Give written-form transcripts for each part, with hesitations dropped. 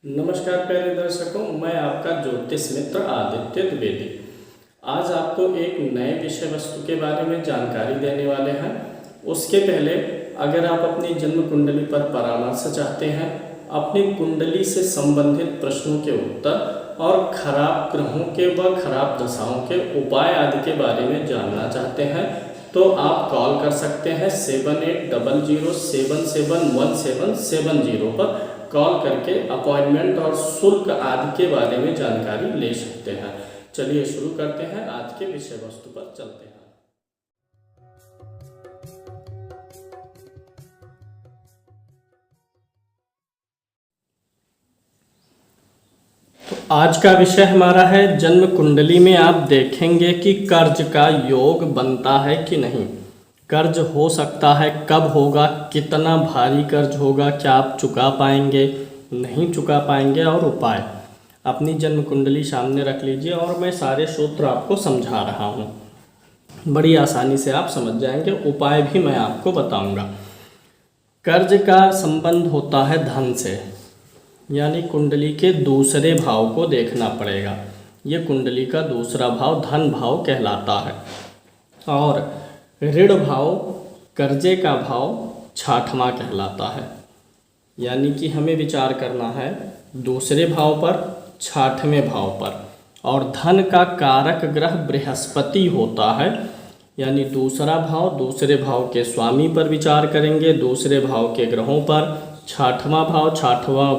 नमस्कार प्यारे दर्शकों, मैं आपका ज्योतिष मित्र आदित्य द्विवेदी। आज आपको एक नए विषय वस्तु के बारे में जानकारी देने वाले हैं। उसके पहले अगर आप अपनी जन्म कुंडली पर परामर्श चाहते हैं, अपनी कुंडली से संबंधित प्रश्नों के उत्तर और खराब ग्रहों के व खराब दशाओं के उपाय आदि के बारे में जानना चाहते हैं, तो आप कॉल कर सकते हैं 7800771770 पर कॉल करके अपॉइंटमेंट और शुल्क आदि के बारे में जानकारी ले सकते हैं। चलिए शुरू करते हैं, आज के विषय वस्तु पर चलते हैं। तो आज का विषय हमारा है जन्म कुंडली में आप देखेंगे कि कर्ज का योग बनता है कि नहीं, कर्ज हो सकता है, कब होगा, कितना भारी कर्ज होगा, क्या आप चुका पाएंगे, नहीं चुका पाएंगे, और उपाय। अपनी जन्म कुंडली सामने रख लीजिए और मैं सारे सूत्र आपको समझा रहा हूँ, बड़ी आसानी से आप समझ जाएंगे। उपाय भी मैं आपको बताऊंगा। कर्ज का संबंध होता है धन से, यानी कुंडली के दूसरे भाव को देखना पड़ेगा। ये कुंडली का दूसरा भाव धन भाव कहलाता है और ऋण भाव, कर्जे का भाव छठवां कहलाता है। यानी कि हमें विचार करना है दूसरे भाव पर, छठवें भाव पर। और धन का कारक ग्रह बृहस्पति होता है, यानी दूसरा भाव, दूसरे भाव के स्वामी पर विचार करेंगे, दूसरे भाव के ग्रहों पर, छठवां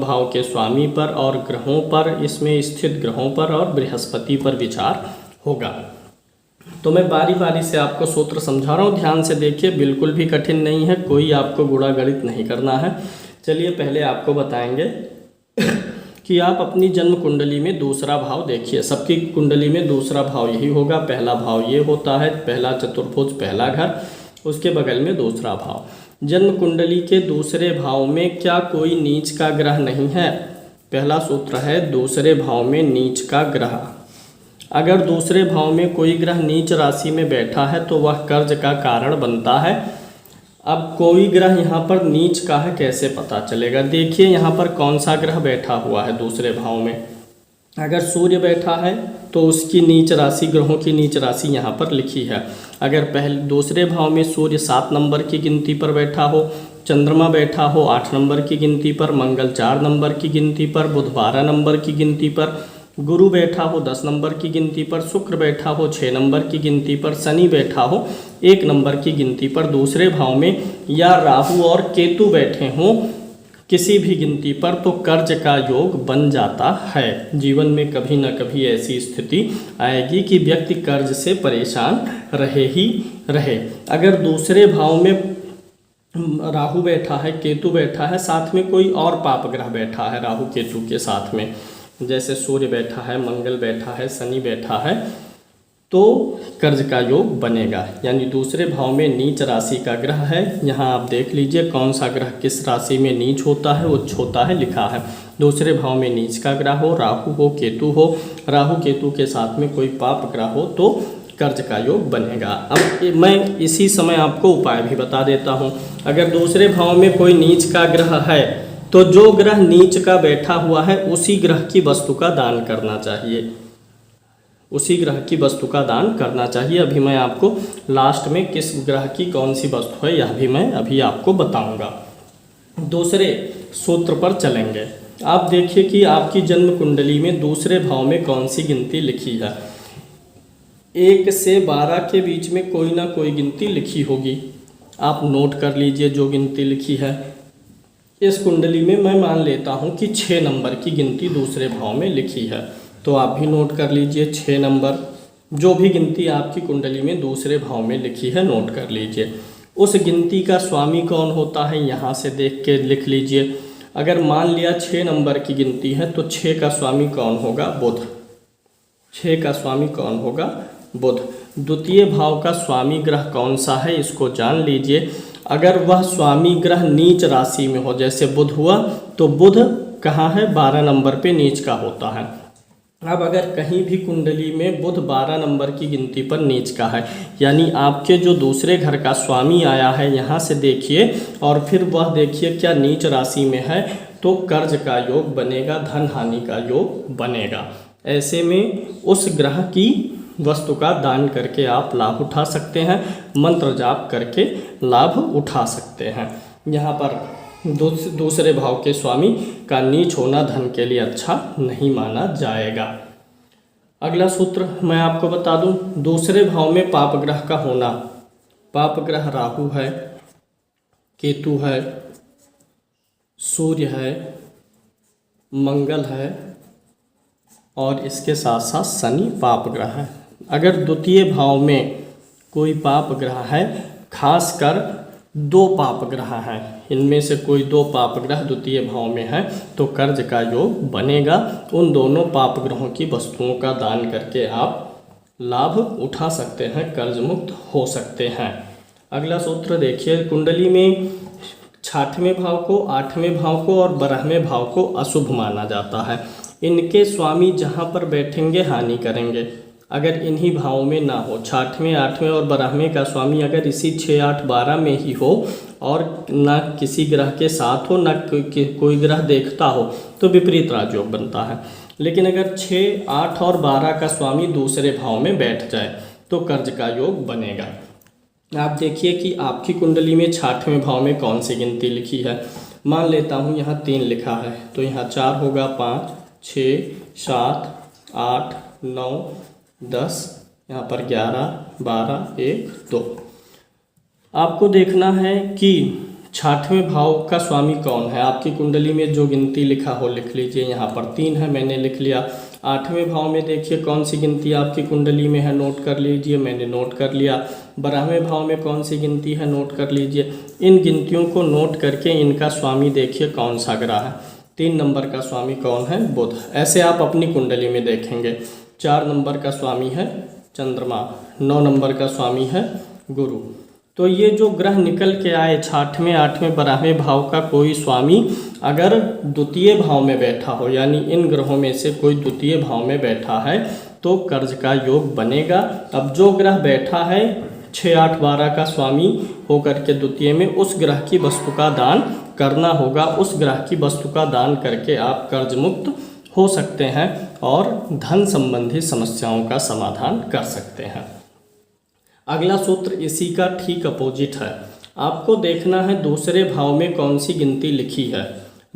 भाव के स्वामी पर और ग्रहों पर, इसमें स्थित ग्रहों पर और बृहस्पति पर विचार होगा। तो मैं बारी बारी से आपको सूत्र समझा रहा हूँ, ध्यान से देखिए, बिल्कुल भी कठिन नहीं है, कोई आपको गुणा गणित नहीं करना है। चलिए पहले आपको बताएंगे कि आप अपनी जन्म कुंडली में दूसरा भाव देखिए। सबकी कुंडली में दूसरा भाव यही होगा। पहला भाव ये होता है, पहला चतुर्भुज, पहला घर, उसके बगल में दूसरा भाव। जन्म कुंडली के दूसरे भाव में क्या कोई नीच का ग्रह नहीं है? पहला सूत्र है दूसरे भाव में नीच का ग्रह। अगर दूसरे भाव में कोई ग्रह नीच राशि में बैठा है तो वह कर्ज का कारण बनता है। अब कोई ग्रह यहाँ पर नीच का है, कैसे पता चलेगा? देखिए यहाँ पर कौन सा ग्रह बैठा हुआ है दूसरे भाव में। अगर सूर्य बैठा है तो उसकी नीच राशि, ग्रहों की नीच राशि यहाँ पर लिखी है। अगर दूसरे भाव में सूर्य 7 नंबर की गिनती पर बैठा हो, चंद्रमा बैठा हो 8 नंबर की गिनती पर, मंगल 4 नंबर की गिनती पर, बुध 12 नंबर की गिनती पर, गुरु बैठा हो 10 नंबर की गिनती पर, शुक्र बैठा हो 6 नंबर की गिनती पर, शनि बैठा हो 1 नंबर की गिनती पर दूसरे भाव में, या राहु और केतु बैठे हों किसी भी गिनती पर, तो कर्ज का योग बन जाता है। जीवन में कभी न कभी ऐसी स्थिति आएगी कि व्यक्ति कर्ज से परेशान रहे ही रहे। अगर दूसरे भाव में राहु बैठा है, केतु बैठा है, साथ में कोई और पाप ग्रह बैठा है राहु केतु के साथ में, जैसे सूर्य बैठा है, मंगल बैठा है, शनि बैठा है, तो कर्ज का योग बनेगा। यानी दूसरे भाव में नीच राशि का ग्रह है। यहाँ आप देख लीजिए कौन सा ग्रह किस राशि में नीच होता है, उच्च होता है, लिखा है। दूसरे भाव में नीच का ग्रह हो, राहु हो, केतु हो, राहु केतु के साथ में कोई पाप ग्रह हो, तो कर्ज का योग बनेगा। अब मैं इसी समय आपको उपाय भी बता देता हूँ। अगर दूसरे भाव में कोई नीच का ग्रह है तो जो ग्रह नीच का बैठा हुआ है उसी ग्रह की वस्तु का दान करना चाहिए, उसी ग्रह की वस्तु का दान करना चाहिए। अभी मैं आपको लास्ट में किस ग्रह की कौन सी वस्तु है यह भी मैं अभी आपको बताऊंगा। दूसरे सूत्र पर चलेंगे। आप देखिए कि आपकी जन्म कुंडली में दूसरे भाव में कौन सी गिनती लिखी है। 1 से 12 के बीच में कोई ना कोई गिनती लिखी होगी, आप नोट कर लीजिए जो गिनती लिखी है। इस कुंडली में मैं मान लेता हूँ कि 6 नंबर की गिनती दूसरे भाव में लिखी है, तो आप भी नोट कर लीजिए 6 नंबर। जो भी गिनती आपकी कुंडली में दूसरे भाव में लिखी है नोट कर लीजिए। उस गिनती का स्वामी कौन होता है यहाँ से देख के लिख लीजिए। अगर मान लिया 6 नंबर की गिनती है तो 6 का स्वामी कौन होगा? बुध। 6 का स्वामी कौन होगा? बुध। द्वितीय भाव का स्वामी ग्रह कौन सा है इसको जान लीजिए। अगर वह स्वामी ग्रह नीच राशि में हो, जैसे बुध हुआ, तो बुध कहाँ है? 12 नंबर पे नीच का होता है। अब अगर कहीं भी कुंडली में बुध 12 नंबर की गिनती पर नीच का है, यानी आपके जो दूसरे घर का स्वामी आया है यहाँ से देखिए, और फिर वह देखिए क्या नीच राशि में है, तो कर्ज का योग बनेगा, धन हानि का योग बनेगा। ऐसे में उस ग्रह की वस्तु का दान करके आप लाभ उठा सकते हैं, मंत्र जाप करके लाभ उठा सकते हैं। यहाँ पर दूसरे भाव के स्वामी का नीच होना धन के लिए अच्छा नहीं माना जाएगा। अगला सूत्र मैं आपको बता दूं, दूसरे भाव में पाप ग्रह का होना। पाप ग्रह राहु है, केतु है, सूर्य है, मंगल है और इसके साथ साथ शनि पाप ग्रह है। अगर द्वितीय भाव में कोई पाप ग्रह है, खासकर 2 पाप ग्रह हैं, इनमें से कोई 2 पाप ग्रह द्वितीय भाव में है तो कर्ज का योग बनेगा। उन दोनों पाप ग्रहों की वस्तुओं का दान करके आप लाभ उठा सकते हैं, कर्ज मुक्त हो सकते हैं। अगला सूत्र देखिए, कुंडली में 6ठवें भाव को, 8वें भाव को और 12वें भाव को अशुभ माना जाता है। इनके स्वामी जहाँ पर बैठेंगे हानि करेंगे। अगर इन्हीं भावों में ना हो, 6ठवें, 8वें और 12वें का स्वामी अगर इसी 6, 8, 12 में ही हो और ना किसी ग्रह के साथ हो, ना कोई ग्रह देखता हो, तो विपरीत राजयोग बनता है। लेकिन अगर 6, 8 और 12 का स्वामी दूसरे भाव में बैठ जाए तो कर्ज का योग बनेगा। आप देखिए कि आपकी कुंडली में 6ठवें भाव में कौन सी गिनती लिखी है। मान लेता हूँ यहाँ 3 लिखा है तो यहाँ 4 होगा, 5, 6, 7, 8, 9, 10, यहाँ पर 11, 12, 1, 2। आपको देखना है कि 6ठवें भाव का स्वामी कौन है। आपकी कुंडली में जो गिनती लिखा हो लिख लीजिए। यहाँ पर 3 है, मैंने लिख लिया। 8वें भाव में देखिए कौन सी गिनती आपकी कुंडली में है, नोट कर लीजिए, मैंने नोट कर लिया। 12वें भाव में कौन सी गिनती है, नोट कर लीजिए। इन गिनतियों को नोट करके इनका स्वामी देखिए कौन सा ग्रह है। 3 नंबर का स्वामी कौन है, बुध। ऐसे आप अपनी कुंडली में देखेंगे। 4 नंबर का स्वामी है चंद्रमा, 9 नंबर का स्वामी है गुरु। तो ये जो ग्रह निकल के आए 6ठवें, 8वें, 12वें भाव का कोई स्वामी अगर द्वितीय भाव में बैठा हो, यानी इन ग्रहों में से कोई द्वितीय भाव में बैठा है तो कर्ज का योग बनेगा। अब जो ग्रह बैठा है 6, 8, 12 का स्वामी होकर के द्वितीय में, उस ग्रह की वस्तु का दान करना होगा। उस ग्रह की वस्तु का दान करके आप कर्ज मुक्त हो सकते हैं और धन संबंधी समस्याओं का समाधान कर सकते हैं। अगला सूत्र इसी का ठीक अपोजिट है। आपको देखना है दूसरे भाव में कौन सी गिनती लिखी है।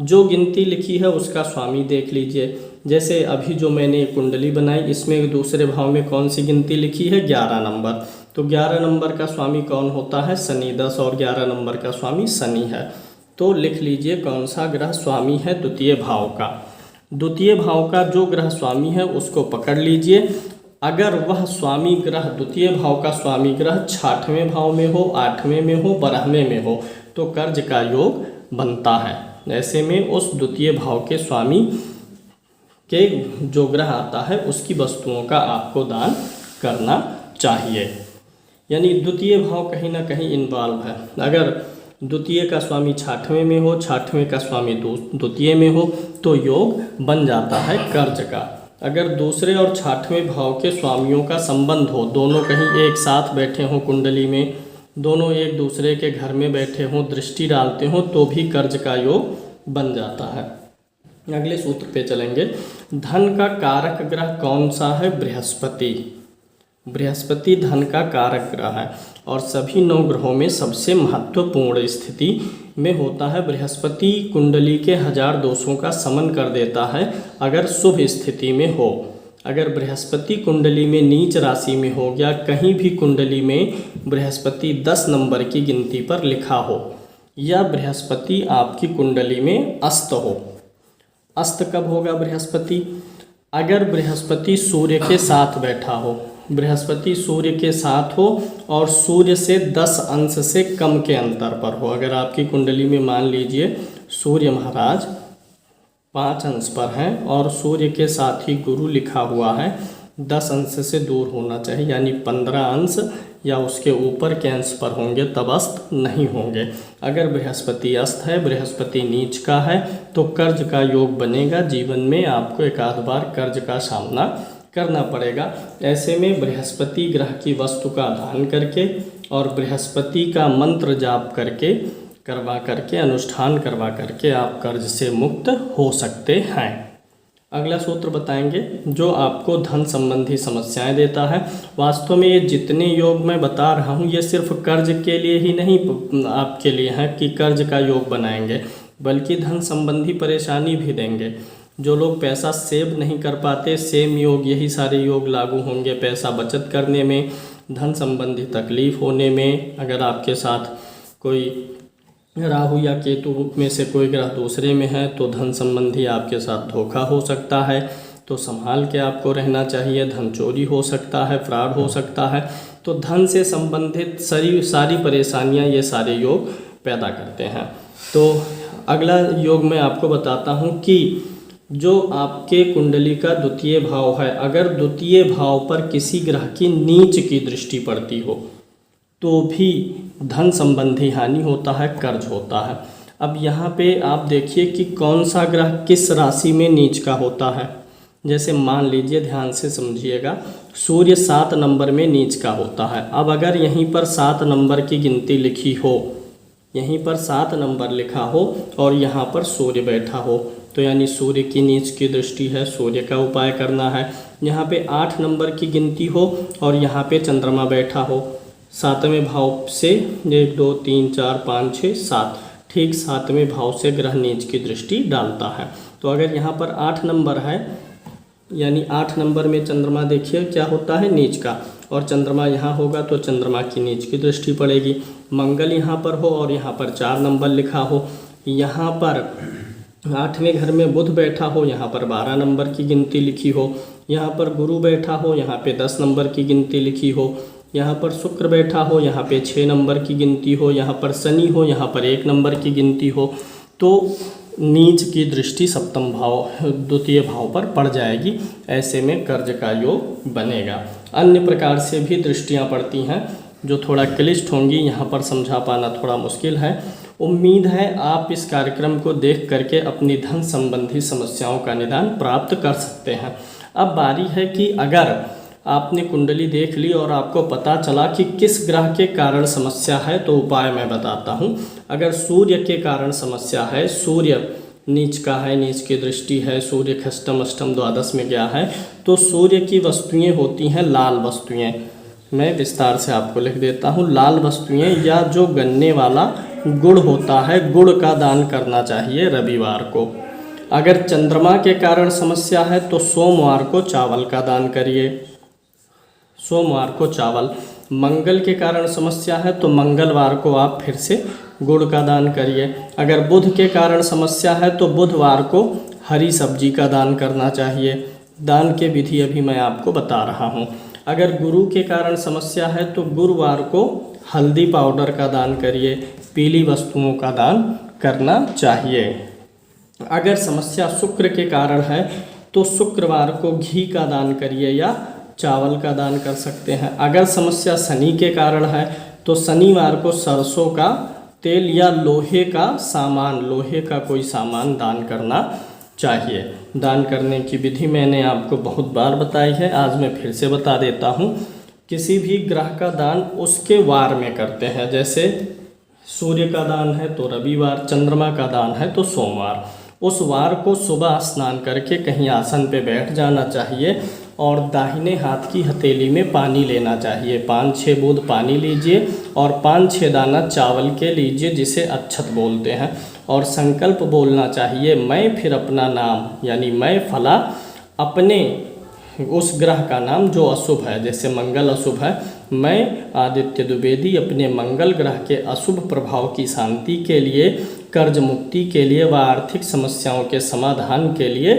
जो गिनती लिखी है उसका स्वामी देख लीजिए। जैसे अभी जो मैंने कुंडली बनाई इसमें दूसरे भाव में कौन सी गिनती लिखी है, 11 नंबर। तो 11 नंबर का स्वामी कौन होता है, शनि। 10 और 11 नंबर का स्वामी शनि है। तो लिख लीजिए कौन सा ग्रह स्वामी है द्वितीय भाव का। द्वितीय भाव का जो ग्रह स्वामी है उसको पकड़ लीजिए। अगर वह स्वामी ग्रह, द्वितीय भाव का स्वामी ग्रह 6ठवें भाव में हो, 8वें में हो, 12वें में हो तो कर्ज का योग बनता है। ऐसे में उस द्वितीय भाव के स्वामी के जो ग्रह आता है उसकी वस्तुओं का आपको दान करना चाहिए। यानी द्वितीय भाव कहीं ना कहीं इन्वॉल्व है। अगर द्वितीय का स्वामी 6ठवें में हो, 6ठवें का स्वामी द्वितीय में हो तो योग बन जाता है कर्ज का। अगर दूसरे और 6ठवें भाव के स्वामियों का संबंध हो, दोनों कहीं एक साथ बैठे हों कुंडली में, दोनों एक दूसरे के घर में बैठे हों, दृष्टि डालते हों तो भी कर्ज का योग बन जाता है। अगले सूत्र पे चलेंगे। धन का कारक ग्रह कौन सा है, बृहस्पति। बृहस्पति धन का कारक ग्रह है और सभी 9 ग्रहों में सबसे महत्वपूर्ण स्थिति में होता है। बृहस्पति कुंडली के 1000 दोषों का समन कर देता है अगर शुभ स्थिति में हो। अगर बृहस्पति कुंडली में नीच राशि में हो गया, कहीं भी कुंडली में बृहस्पति 10 नंबर की गिनती पर लिखा हो, या बृहस्पति आपकी कुंडली में अस्त हो। अस्त कब होगा बृहस्पति, अगर बृहस्पति सूर्य के साथ बैठा हो। बृहस्पति सूर्य के साथ हो और सूर्य से 10 अंश से कम के अंतर पर हो। अगर आपकी कुंडली में मान लीजिए सूर्य महाराज 5 अंश पर हैं और सूर्य के साथ ही गुरु लिखा हुआ है, 10 अंश से दूर होना चाहिए, यानी 15 अंश या उसके ऊपर के अंश पर होंगे तब अस्त नहीं होंगे। अगर बृहस्पति अस्त है, बृहस्पति नीच का है तो कर्ज का योग बनेगा। जीवन में आपको एक आध बार कर्ज का सामना करना पड़ेगा। ऐसे में बृहस्पति ग्रह की वस्तु का दान करके और बृहस्पति का मंत्र जाप करके करवा करके, अनुष्ठान करवा करके आप कर्ज से मुक्त हो सकते हैं। अगला सूत्र बताएंगे जो आपको धन संबंधी समस्याएं देता है। वास्तव में ये जितने योग मैं बता रहा हूँ ये सिर्फ कर्ज के लिए ही नहीं आपके लिए है कि कर्ज का योग बनाएंगे, बल्कि धन संबंधी परेशानी भी देंगे। जो लोग पैसा सेव नहीं कर पाते, सेम योग, यही सारे योग लागू होंगे पैसा बचत करने में, धन संबंधी तकलीफ होने में। अगर आपके साथ कोई राहु या केतु में से कोई ग्रह दूसरे में है तो धन संबंधी आपके साथ धोखा हो सकता है, तो संभाल के आपको रहना चाहिए। धन चोरी हो सकता है, फ्रॉड हो सकता है। तो धन से संबंधित सारी परेशानियां ये सारे योग पैदा करते हैं। तो अगला योग मैं आपको बताता हूं कि जो आपके कुंडली का द्वितीय भाव है, अगर द्वितीय भाव पर किसी ग्रह की नीच की दृष्टि पड़ती हो तो भी धन संबंधी हानि होता है, कर्ज होता है। अब यहाँ पे आप देखिए कि कौन सा ग्रह किस राशि में नीच का होता है। जैसे मान लीजिए, ध्यान से समझिएगा, सूर्य 7 नंबर में नीच का होता है। अब अगर यहीं पर 7 नंबर की गिनती लिखी हो, यहीं पर 7 नंबर लिखा हो और यहाँ पर सूर्य बैठा हो, तो यानी सूर्य की नीच की दृष्टि है, सूर्य का उपाय करना है। यहाँ पे 8 नंबर की गिनती हो और यहाँ पे चंद्रमा बैठा हो, 7वें भाव से 1 2 3 4 5 6 7, ठीक 7वें भाव से ग्रह नीच की दृष्टि डालता है। तो अगर यहाँ पर 8 नंबर है, यानी 8 नंबर में चंद्रमा देखिए क्या होता है, नीच का, और चंद्रमा यहाँ होगा तो चंद्रमा की नीच की दृष्टि पड़ेगी। मंगल यहाँ पर हो और यहाँ पर 4 नंबर लिखा हो, यहाँ पर 8वें घर में बुध बैठा हो, यहाँ पर 12 नंबर की गिनती लिखी हो, यहाँ पर गुरु बैठा हो, यहाँ पे 10 नंबर की गिनती लिखी हो, यहाँ पर शुक्र बैठा हो, यहाँ पे 6 नंबर की गिनती हो, यहाँ पर शनि हो, यहाँ पर 1 नंबर की गिनती हो, तो नीच की दृष्टि सप्तम भाव, द्वितीय भाव पर पड़ जाएगी। ऐसे में कर्ज का योग बनेगा। अन्य प्रकार से भी दृष्टियाँ पड़ती हैं जो थोड़ा क्लिष्ट होंगी, यहाँ पर समझा पाना थोड़ा मुश्किल है। उम्मीद है आप इस कार्यक्रम को देख करके अपनी धन संबंधी समस्याओं का निदान प्राप्त कर सकते हैं। अब बारी है कि अगर आपने कुंडली देख ली और आपको पता चला कि किस ग्रह के कारण समस्या है, तो उपाय मैं बताता हूँ। अगर सूर्य के कारण समस्या है, सूर्य नीच का है, नीच की दृष्टि है, सूर्य खष्टम अष्टम द्वादश में गया है, तो सूर्य की वस्तुएं होती हैं लाल वस्तुएं। मैं विस्तार से आपको लिख देता हूँ। लाल वस्तुएं या जो गन्ने वाला गुड़ होता है, गुड़ का दान करना चाहिए रविवार को। अगर चंद्रमा के कारण समस्या है तो सोमवार को चावल का दान करिए, सोमवार को चावल। मंगल के कारण समस्या है तो मंगलवार को आप फिर से गुड़ का दान करिए। अगर बुध के कारण समस्या है तो बुधवार को हरी सब्जी का दान करना चाहिए। दान के विधि अभी मैं आपको बता रहा हूँ। अगर गुरु के कारण समस्या है तो गुरुवार को हल्दी पाउडर का दान करिए, पीली वस्तुओं का दान करना चाहिए। अगर समस्या शुक्र के कारण है तो शुक्रवार को घी का दान करिए या चावल का दान कर सकते हैं। अगर समस्या शनि के कारण है तो शनिवार को सरसों का तेल या लोहे का सामान, लोहे का कोई सामान दान करना चाहिए। दान करने की विधि मैंने आपको बहुत बार बताई है, आज मैं फिर से बता देता हूँ। किसी भी ग्रह का दान उसके वार में करते हैं। जैसे सूर्य का दान है तो रविवार, चंद्रमा का दान है तो सोमवार। उस वार को सुबह स्नान करके कहीं आसन पे बैठ जाना चाहिए और दाहिने हाथ की हथेली में पानी लेना चाहिए। 5-6 बूंद पानी लीजिए और 5-6 दाना चावल के लीजिए, जिसे अक्षत बोलते हैं, और संकल्प बोलना चाहिए, मैं फिर अपना नाम, यानी मैं फला अपने उस ग्रह का नाम जो अशुभ है, जैसे मंगल अशुभ है, मैं आदित्य द्विवेदी अपने मंगल ग्रह के अशुभ प्रभाव की शांति के लिए, कर्ज मुक्ति के लिए व आर्थिक समस्याओं के समाधान के लिए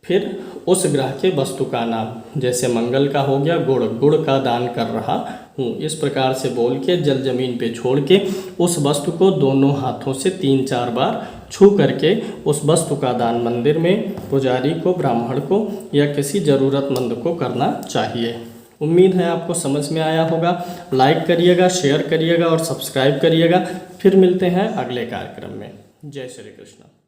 फिर उस ग्रह के वस्तु का नाम, जैसे मंगल का हो गया गुड़, गुड़ का दान कर रहा हूँ। इस प्रकार से बोल के जल जमीन पे छोड़ के उस वस्तु को दोनों हाथों से 3-4 बार छू करके उस वस्तु का दान मंदिर में पुजारी को, ब्राह्मण को या किसी ज़रूरतमंद को करना चाहिए। उम्मीद है आपको समझ में आया होगा। लाइक करिएगा, शेयर करिएगा और सब्सक्राइब करिएगा। फिर मिलते हैं अगले कार्यक्रम में। जय श्री कृष्ण।